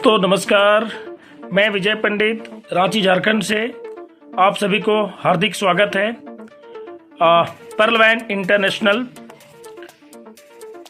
तो नमस्कार, मैं विजय पंडित रांची झारखंड से आप सभी को हार्दिक स्वागत है Pearlvine international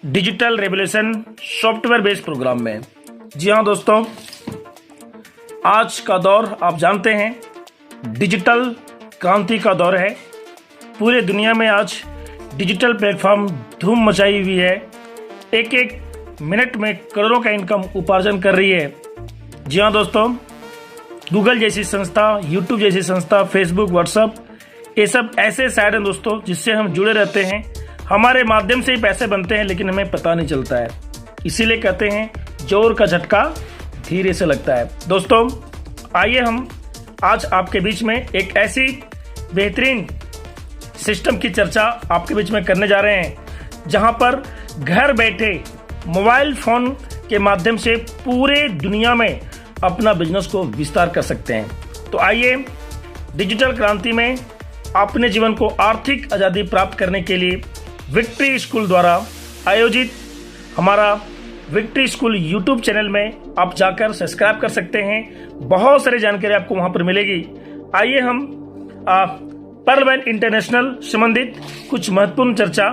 digital revolution software based program में। जी हाँ दोस्तों, आज का दौर आप जानते हैं डिजिटल क्रांति का दौर है। पूरे दुनिया में आज डिजिटल प्लेटफॉर्म धूम मचाई हुई है। एक एक मिनट में करोड़ों का इनकम उपार्जन कर रही है। जी हाँ दोस्तों, गूगल जैसी संस्था, यूट्यूब जैसी संस्था, फेसबुक, व्हाट्सएप, ये सब ऐसे साइट हैं दोस्तों जिससे हम जुड़े रहते हैं। हमारे माध्यम से ही पैसे बनते हैं लेकिन हमें पता नहीं चलता है। इसीलिए कहते हैं जोर का झटका धीरे से लगता है। दोस्तों आइए हम आज आपके बीच में एक ऐसी बेहतरीन सिस्टम की चर्चा आपके बीच में करने जा रहे हैं जहां पर घर बैठे मोबाइल फोन के माध्यम से पूरे दुनिया में अपना बिजनेस को विस्तार कर सकते हैं। तो आइए डिजिटल क्रांति में अपने जीवन को आर्थिक आज़ादी प्राप्त करने के लिए विक्ट्री स्कूल द्वारा आयोजित हमारा विक्ट्री स्कूल यूट्यूब चैनल में आप जाकर सब्सक्राइब कर सकते हैं। बहुत सारी जानकारी आपको वहां पर मिलेगी। आइए हम पर्लवैन इंटरनेशनल संबंधित कुछ महत्वपूर्ण चर्चा।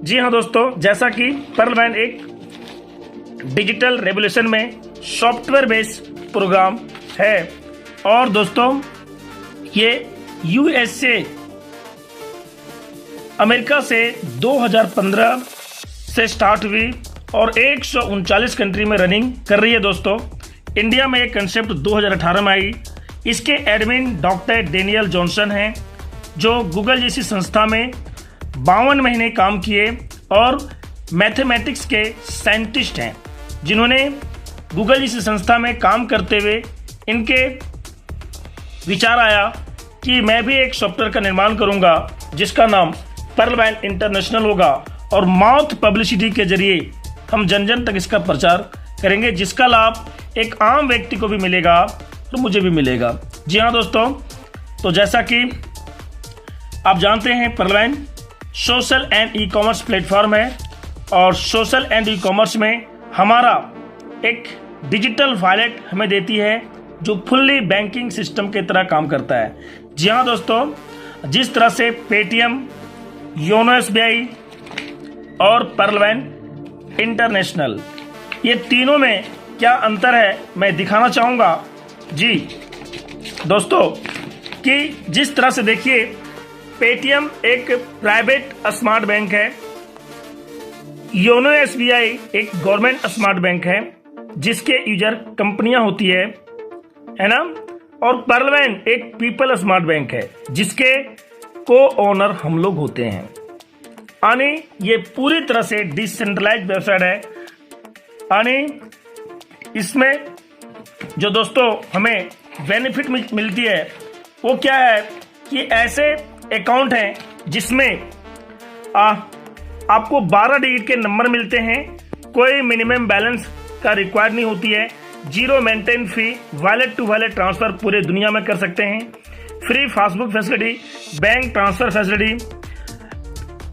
जी हाँ दोस्तों, जैसा कि पर्लवैन एक डिजिटल रेवोल्यूशन में सॉफ्टवेयर बेस्ड प्रोग्राम है और दोस्तों ये यूएसए अमेरिका से 2015 से स्टार्ट हुई और 139 कंट्री में रनिंग कर रही है। दोस्तों इंडिया में एक कंसेप्ट 2018 में आई। इसके एडमिन डॉक्टर डेनियल जॉनसन हैं जो गूगल जैसी संस्था में 52 महीने काम किए और मैथमेटिक्स के साइंटिस्ट हैं जिन्होंने गूगल जैसी संस्था में काम करते हुए इनके विचार आया कि मैं भी एक सॉफ्टवेयर का निर्माण करूंगा जिसका नाम पर्लवैन इंटरनेशनल होगा और माउथ पब्लिसिटी के जरिए हम जन जन तक इसका प्रचार करेंगे जिसका लाभ एक आम व्यक्ति को भी मिलेगा और मुझे भी मिलेगा। जी हाँ दोस्तों, तो जैसा कि आप जानते हैं Pearlvine social and e commerce platform है और सोशल एंड ई कॉमर्स में हमारा एक डिजिटल वॉलेट हमें देती है जो फुल्ली बैंकिंग सिस्टम के तरह काम करता है। जी हाँ दोस्तों, जिस तरह से पेटीएम, योनो एसबीआई और पर्लवैन इंटरनेशनल, ये तीनों में क्या अंतर है मैं दिखाना चाहूँगा। जी दोस्तों कि जिस तरह से देखिए, पेटीएम एक प्राइवेट स्मार्ट बैंक है, योनो एसबीआई एक गवर्नमेंट स्मार्ट बैंक है जिसके यूजर कंपनियां होती है ना, और पर्लवैन एक पीपल स्मार्ट बैंक है जिसके को ओनर हम लोग होते हैं। यानी ये पूरी तरह से डिसेंट्रलाइज्ड वेबसाइट है। यानी इसमें जो दोस्तों हमें बेनिफिट मिलती है वो क्या है कि ऐसे अकाउंट हैं जिसमें आपको 12 डिजिट के नंबर मिलते हैं। कोई मिनिमम बैलेंस का रिक्वायर्ड नहीं होती है। Zero maintain fee, wallet to wallet transfer पूरे दुनिया में कर सकते हैं। Free passbook facility, bank transfer facility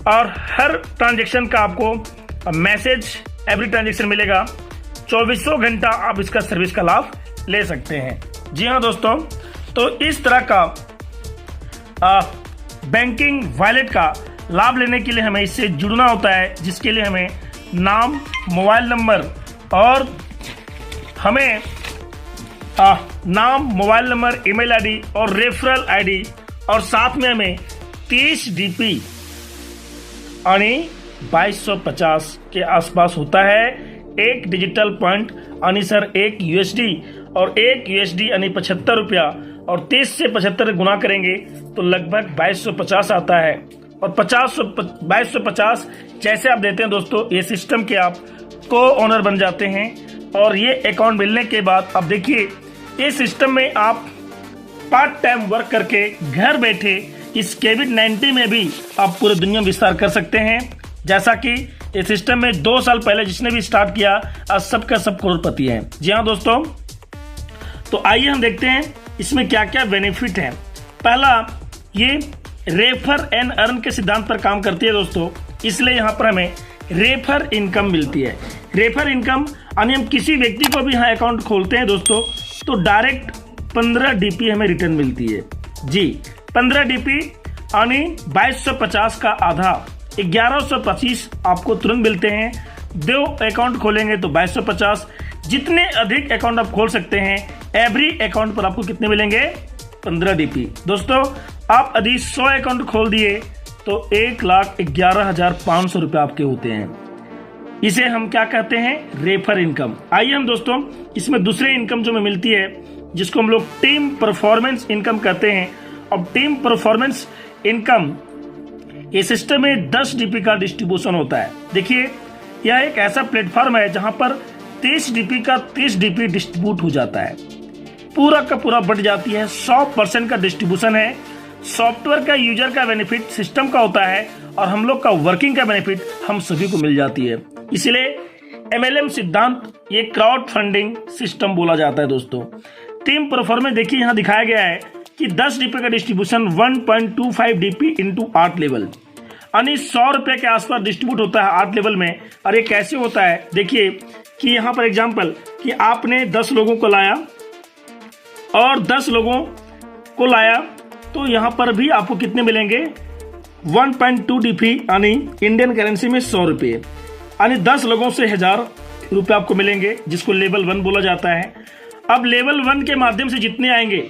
और हर ट्रांजेक्शन का आपको मैसेज एवरी ट्रांजेक्शन मिलेगा। 24 घंटा आप इसका सर्विस का लाभ ले सकते हैं। जी हाँ दोस्तों, तो इस तरह का बैंकिंग वॉलेट का लाभ लेने के लिए हमें इससे जुड़ना होता है, जिसके लिए हमें नाम, मोबाइल नंबर और हमें नाम, मोबाइल नंबर, ईमेल आईडी और रेफरल आईडी और साथ में हमें 30 DP यानी 2250 के आसपास होता है। एक डिजिटल पॉइंट यानी सर एक USD और एक USD यानी 75 रुपया और 30 से 75 गुना करेंगे तो लगभग 2250 आता है। और 2250 जैसे आप देते हैं दोस्तों, ये सिस्टम के आप को ओनर बन जाते हैं। और ये अकाउंट मिलने के बाद अब देखिए, इस सिस्टम में आप पार्ट टाइम वर्क करके घर बैठे इस कोविड-19 में भी आप पूरे दुनिया में विस्तार कर सकते हैं। जैसा कि इस सिस्टम में 2 साल पहले जिसने भी स्टार्ट किया आज सबका सब करोड़पति है। जी हाँ दोस्तों, तो आइए हम देखते हैं इसमें क्या क्या बेनिफिट है। पहला, ये रेफर एंड अर्न के सिद्धांत पर काम करती है दोस्तों, इसलिए यहाँ पर हमें रेफर इनकम मिलती है। रेफर इनकम यानी हम किसी व्यक्ति को भी यहाँ अकाउंट खोलते हैं दोस्तों तो डायरेक्ट 15 DP हमें रिटर्न मिलती है। जी 15 DP यानी 2250 का आधा 1125 आपको तुरंत मिलते हैं। 2 अकाउंट खोलेंगे तो 2250। जितने अधिक अकाउंट आप खोल सकते हैं एवरी अकाउंट पर आपको कितने मिलेंगे 15 DP। दोस्तों आप यदि 100 अकाउंट खोल दिए तो 1,11,500 रुपए आपके होते हैं। इसे हम क्या कहते हैं रेफर इनकम। आइए हम दोस्तों इसमें दूसरे इनकम जो हमें मिलती है जिसको हम लोग टीम परफॉर्मेंस इनकम कहते हैं। अब टीम परफॉर्मेंस इनकम ये सिस्टम में 10 DP का डिस्ट्रीब्यूशन होता है। देखिए यह एक ऐसा प्लेटफॉर्म है जहां पर 30 DP का 30 DP डिस्ट्रीब्यूट हो जाता है, पूरा का पूरा बढ़ जाती है। 100% का डिस्ट्रीब्यूशन है। सॉफ्टवेयर का यूजर का बेनिफिट सिस्टम का होता है और हम लोग का वर्किंग का बेनिफिट हम सभी को मिल जाती है। इसलिए MLM सिद्धांत ये क्राउड फंडिंग सिस्टम बोला जाता है। दोस्तों टीम परफॉर्मेंस देखिए यहाँ दिखाया गया है कि 10 DP का डिस्ट्रीब्यूशन 1.25 DP इंटू 8 लेवल यानी 100 रुपए के आसपास डिस्ट्रीब्यूट होता है 8 लेवल में। और ये कैसे होता है देखिए कि यहाँ पर एग्जांपल कि आपने 10 लोगों को लाया और 10 लोगों को लाया तो यहाँ पर भी आपको कितने मिलेंगे 1.2 DP यानी इंडियन करेंसी में 100 रुपये यानी 10 लोगों से 1000 रुपये आपको मिलेंगे जिसको लेवल 1 बोला जाता है। अब लेवल 1 के माध्यम से जितने आएंगे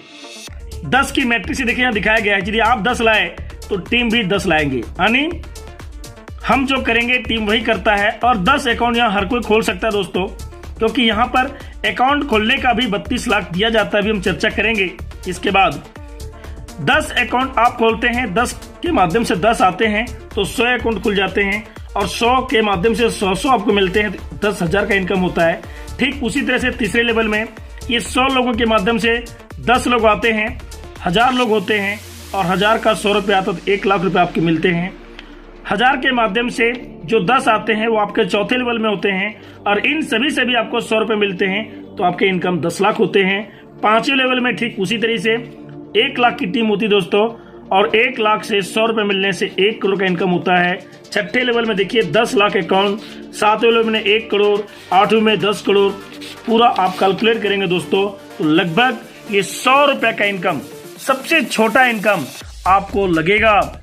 10 की मैट्रिक्स से देखिए यहाँ दिखाया गया है। यदि आप 10 लाए तो टीम भी 10 लाएंगे यानी हम जो करेंगे टीम वही करता है। और 10 अकाउंट यहाँ हर कोई खोल सकता है दोस्तों, क्योंकि यहाँ पर अकाउंट खोलने का भी 32 लाख दिया जाता है। अभी हम चर्चा करेंगे इसके बाद। 10 अकाउंट आप खोलते हैं, 10 के माध्यम से 10 आते हैं तो 100 अकाउंट खुल जाते हैं और 100 के माध्यम से 100 आपको मिलते हैं, 10,000 का इनकम होता है। ठीक उसी तरह से तीसरे लेवल में ये 100 लोगों के माध्यम से 10 लोग आते हैं, 1000 लोग होते हैं और 1000 का 100 रुपये आता तो 1 लाख रुपए आपके मिलते हैं। 1000 के माध्यम से जो 10 आते हैं वो आपके चौथे लेवल में होते हैं और इन सभी से भी आपको 100 रुपये मिलते हैं तो आपके इनकम 10 लाख होते हैं। 5वें लेवल में ठीक उसी तरीके से 1 लाख की टीम होती है दोस्तों और 1 लाख से 100 रुपये मिलने से 1 करोड़ का इनकम होता है। 6ठे लेवल में देखिए 10 लाख अकाउंट, 7वें लेवल में 1 करोड़, 8वें में 10 करोड़। पूरा आप कैलकुलेट करेंगे दोस्तों तो लगभग ये 100 रुपए का इनकम, सबसे छोटा इनकम आपको लगेगा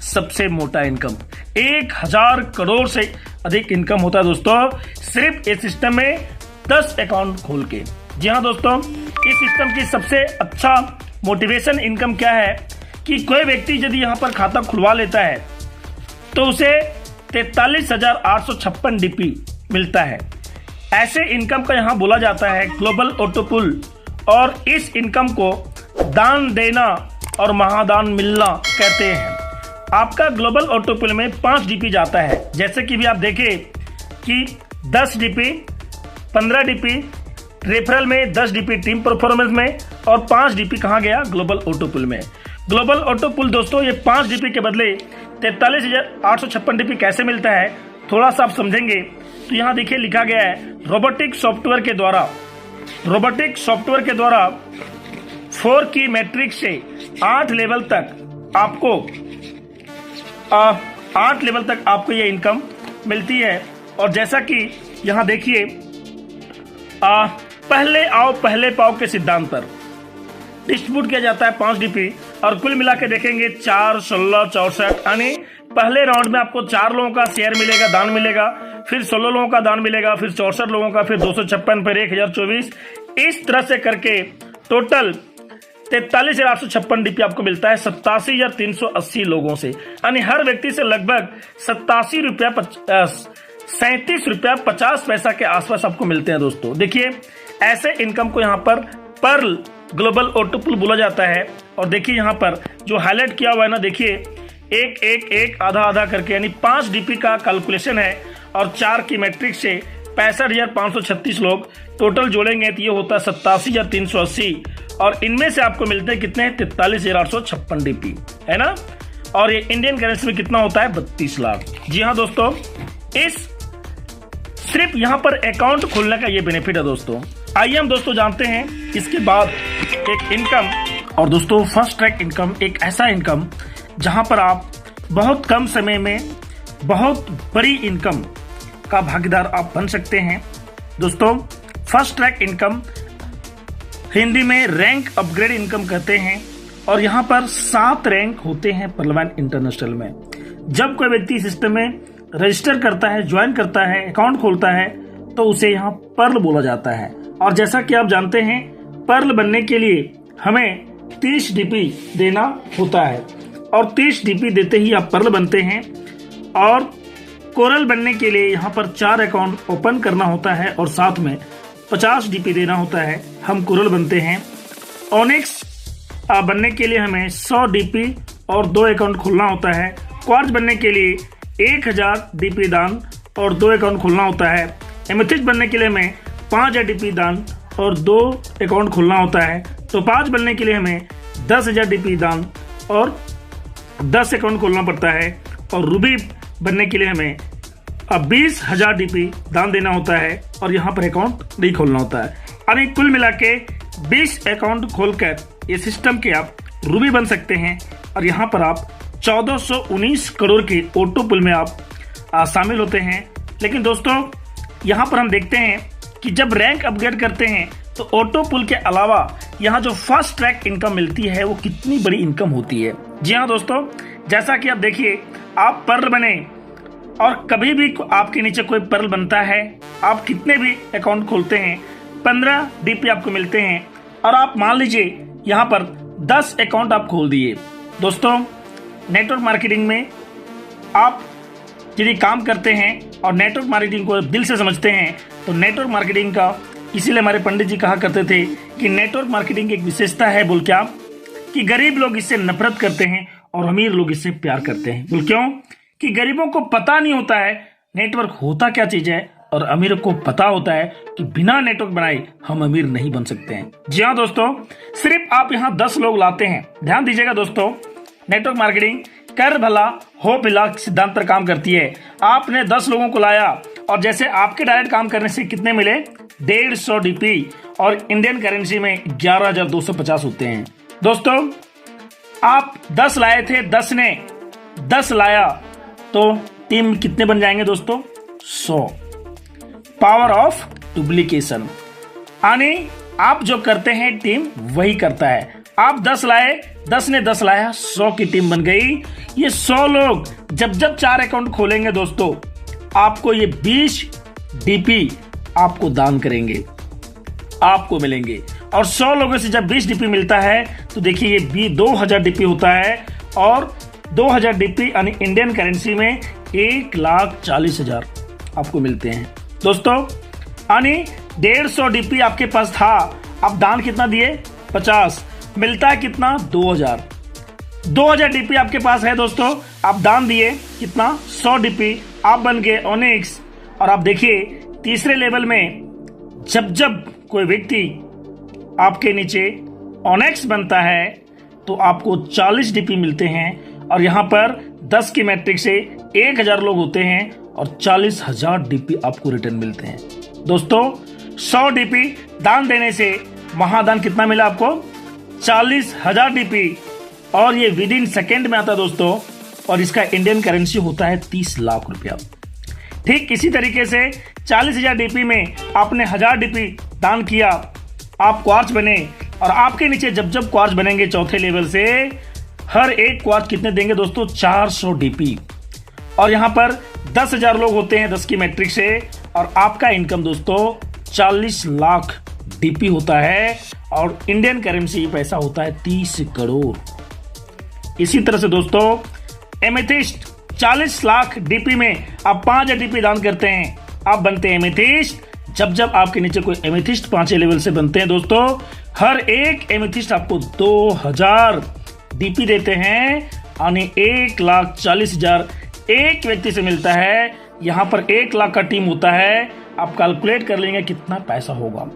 सबसे मोटा इनकम। 1000 करोड़ से अधिक इनकम होता है दोस्तों सिर्फ इस सिस्टम में 10 अकाउंट खोल के। जी हाँ दोस्तों, इस सिस्टम की सबसे अच्छा मोटिवेशन इनकम क्या है कि कोई व्यक्ति यदि यहाँ पर खाता खुलवा लेता है तो उसे 43,856 DP मिलता है। ऐसे इनकम का यहाँ बोला जाता है ग्लोबल ऑटो पुल और इस इनकम को दान देना और महादान मिलना कहते हैं। आपका ग्लोबल ऑटो पुल में 5 DP जाता है, जैसे कि भी आप देखें कि 10 DP, 15 DP रेफरल में, 10 DP टीम परफॉर्मेंस में और 5 DP कहाँ गया ग्लोबल ऑटो पुल में। ग्लोबल ऑटो पुल दोस्तों ये 5 DP के बदले 43,856 DP कैसे मिलता है थोड़ा सा आप समझेंगे तो यहाँ देखिए लिखा गया है रोबोटिक सॉफ्टवेयर के द्वारा 4 की मैट्रिक्स से 8 लेवल तक आपको ये इनकम मिलती है। और जैसा कि यहाँ देखिए पहले आओ पहले पाओ के सिद्धांत पर डिस्ट्रीब्यूट किया जाता है 5 DP और कुल मिला के देखेंगे 4, 16, 64 यानी पहले राउंड में आपको 4 लोगों का शेयर मिलेगा, दान मिलेगा, फिर 16 लोगों का दान मिलेगा, फिर 64 लोगों का, फिर 256, फिर 1024। इस तरह से करके टोटल 43,856 DP आपको मिलता है 87,380 लोगों से, यानी हर व्यक्ति से लगभग 37 रुपया 37 रुपया 50 पैसा के आसपास आपको मिलते हैं दोस्तों। देखिए ऐसे इनकम को यहाँ पर पर्ल ग्लोबल ऑटो पुल बोला जाता है। और देखिए यहाँ पर जो हाईलाइट किया हुआ है ना, देखिए 1 1 1 आधा आधा करके यानी 5 DP का कैलकुलेशन है और 4 की मैट्रिक्स से 65,536 लोग टोटल जोड़ेंगे तो ये होता है 87,380 और इनमें से आपको मिलते हैं कितने 43,856 DP है ना। और ये इंडियन करेंसी में कितना होता है 32 लाख। जी हाँ दोस्तों, इस सिर्फ यहाँ पर अकाउंट खोलने का ये बेनिफिट है दोस्तों। आइए हम दोस्तों जानते हैं इसके बाद एक इनकम। और दोस्तों फर्स्ट ट्रैक इनकम एक ऐसा इनकम जहां पर आप बहुत कम समय में बहुत बड़ी इनकम का भागीदार आप बन सकते हैं। दोस्तों फर्स्ट ट्रैक इनकम हिंदी में रैंक अपग्रेड इनकम कहते हैं और यहाँ पर 7 रैंक होते हैं पर्लवैन इंटरनेशनल में। जब कोई व्यक्ति सिस्टम में रजिस्टर करता है, ज्वाइन करता है, अकाउंट खोलता है तो उसे यहाँ पर्ल बोला जाता है। और जैसा कि आप जानते हैं पर्ल बनने के लिए हमें 30 डीपी देना होता है और 30 डीपी देते ही आप पर्ल बनते हैं। और कोरल बनने के लिए यहाँ पर 4 अकाउंट ओपन करना होता है और साथ में 50 डीपी देना होता है, हम कोरल बनते हैं। ओनिक्स बनने के लिए हमें 100 डीपी और 2 अकाउंट खोलना होता है। क्वार्ट्ज बनने के लिए 1000 डीपी दान और 2 अकाउंट खोलना होता है। एमेथिस्ट बनने के लिए हमें 5000 डीपी दान और 2 अकाउंट खोलना होता है। टोपाज बनने के लिए हमें 10,000 डीपी दान और 10 अकाउंट खोलना पड़ता है। और रूबी बनने के लिए हमें 20,000 डीपी दान देना होता है और यहाँ पर अकाउंट नहीं खोलना होता है। यानी कुल मिला के 20 अकाउंट खोलकर ये सिस्टम के आप रूबी बन सकते हैं और यहाँ पर आप 1419 करोड़ के ऑटो पुल में आप शामिल होते हैं। लेकिन दोस्तों यहाँ पर हम देखते हैं कि जब रैंक अपग्रेड करते हैं तो ऑटो पुल के अलावा यहाँ जो फर्स्ट ट्रैक इनकम मिलती है वो कितनी बड़ी इनकम होती है। जी हाँ दोस्तों, जैसा कि आप देखिए, आप पर्ल बने और कभी भी आपके नीचे कोई पर्ल बनता है, आप कितने भी अकाउंट खोलते हैं 15 डीपी आपको मिलते हैं। और आप मान लीजिए यहाँ पर 10 अकाउंट आप खोल दिए। दोस्तों नेटवर्क मार्केटिंग में आप यदि काम करते हैं और नेटवर्क मार्केटिंग को दिल से समझते हैं तो नेटवर्क मार्केटिंग का, इसीलिए हमारे पंडित जी कहा करते थे कि नेटवर्क मार्केटिंग की एक विशेषता है, बोल क्या, कि गरीब लोग इससे नफरत करते हैं और अमीर लोग इससे प्यार करते हैं। बोल क्यों? कि गरीबों को पता नहीं होता है नेटवर्क होता क्या चीज है और अमीरों को पता होता है कि बिना नेटवर्क बनाए हम अमीर नहीं बन सकते हैं। जी हाँ दोस्तों, सिर्फ आप यहाँ 10 लोग लाते हैं। ध्यान दीजिएगा दोस्तों, नेटवर्क मार्केटिंग कर भला हो भला सिद्धांत पर काम करती है। आपने 10 लोगों को लाया और जैसे आपके डायरेक्ट काम करने से कितने मिले 150 डीपी और इंडियन करेंसी में 11,250 होते हैं। दोस्तों आप 10 लाए थे, 10 ने 10 लाया तो टीम कितने बन जाएंगे दोस्तों? 100। पावर ऑफ डुप्लीकेशन, यानी आप जो करते हैं टीम वही करता है। आप 10 लाए, 10 ने 10 लाया, 100 की टीम बन गई। ये 100 लोग जब जब 4 अकाउंट खोलेंगे दोस्तों, आपको ये 20 डीपी आपको दान करेंगे, आपको मिलेंगे। और 100 लोगों से जब 20 डीपी मिलता है तो देखिए ये 2000 डीपी होता है और 2000 डीपी यानी इंडियन करेंसी में 1,40,000 आपको मिलते हैं। दोस्तों यानी 150 डीपी आपके पास था, आप दान कितना दिए? 50। मिलता है कितना? 2000। 2000 डीपी आपके पास है दोस्तों, आप दान दिए कितना? 100 डीपी, आप बन गए ओनिक्स। और आप देखिए तीसरे लेवल में जब जब कोई व्यक्ति आपके नीचे ओनिक्स बनता है तो आपको 40 डीपी मिलते हैं और यहाँ पर 10 की मैट्रिक से 1000 लोग होते हैं और 40,000 डीपी आपको रिटर्न मिलते हैं। दोस्तों 100 डीपी दान देने से महादान कितना मिला आपको? 40,000 डीपी और ये विद इन सेकेंड में आता है दोस्तों। और इसका इंडियन करेंसी होता है 30 लाख रुपया। ठीक इसी तरीके से 40,000 डीपी में आपने 1000 डीपी दान किया, आप क्वार्ट्ज बने और आपके नीचे जब जब क्वार्ट्ज बनेंगे चौथे लेवल से, हर एक क्वार्ट्ज कितने देंगे दोस्तों? 400 डीपी। और यहाँ पर 10,000 लोग होते हैं 10 की मैट्रिक से और आपका इनकम दोस्तों 40 लाख डीपी होता है और इंडियन करेंसी पैसा होता है 30 करोड़। इसी तरह से दोस्तों एमेथिस्ट 40 लाख डीपी में आप 5 डीपी दान करते हैं, आप बनते हैं एमेथिस्ट। जब जब आपके नीचे कोई एमेथिस्ट 5 लेवल से बनते हैं दोस्तों, हर एक एमेथिस्ट आपको 2000 डीपी देते हैं यानी 1,40,000 एक व्यक्ति से मिलता है। यहाँ पर 1 लाख का टीम होता है, आप कैलकुलेट कर लेंगे कितना पैसा होगा।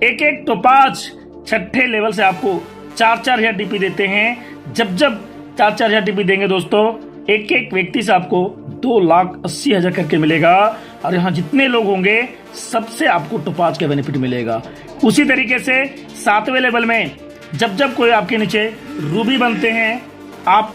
एक तो 5 छठे लेवल से आपको 4,000 डीपी देते हैं। जब जब 4,000 डीपी देंगे दोस्तों, एक एक व्यक्ति से आपको 2,80,000 करके मिलेगा और यहाँ जितने लोग होंगे सबसे आपको टोपाज का बेनिफिट मिलेगा। उसी तरीके से 7वें लेवल में जब जब कोई आपके नीचे रूबी बनते हैं, आप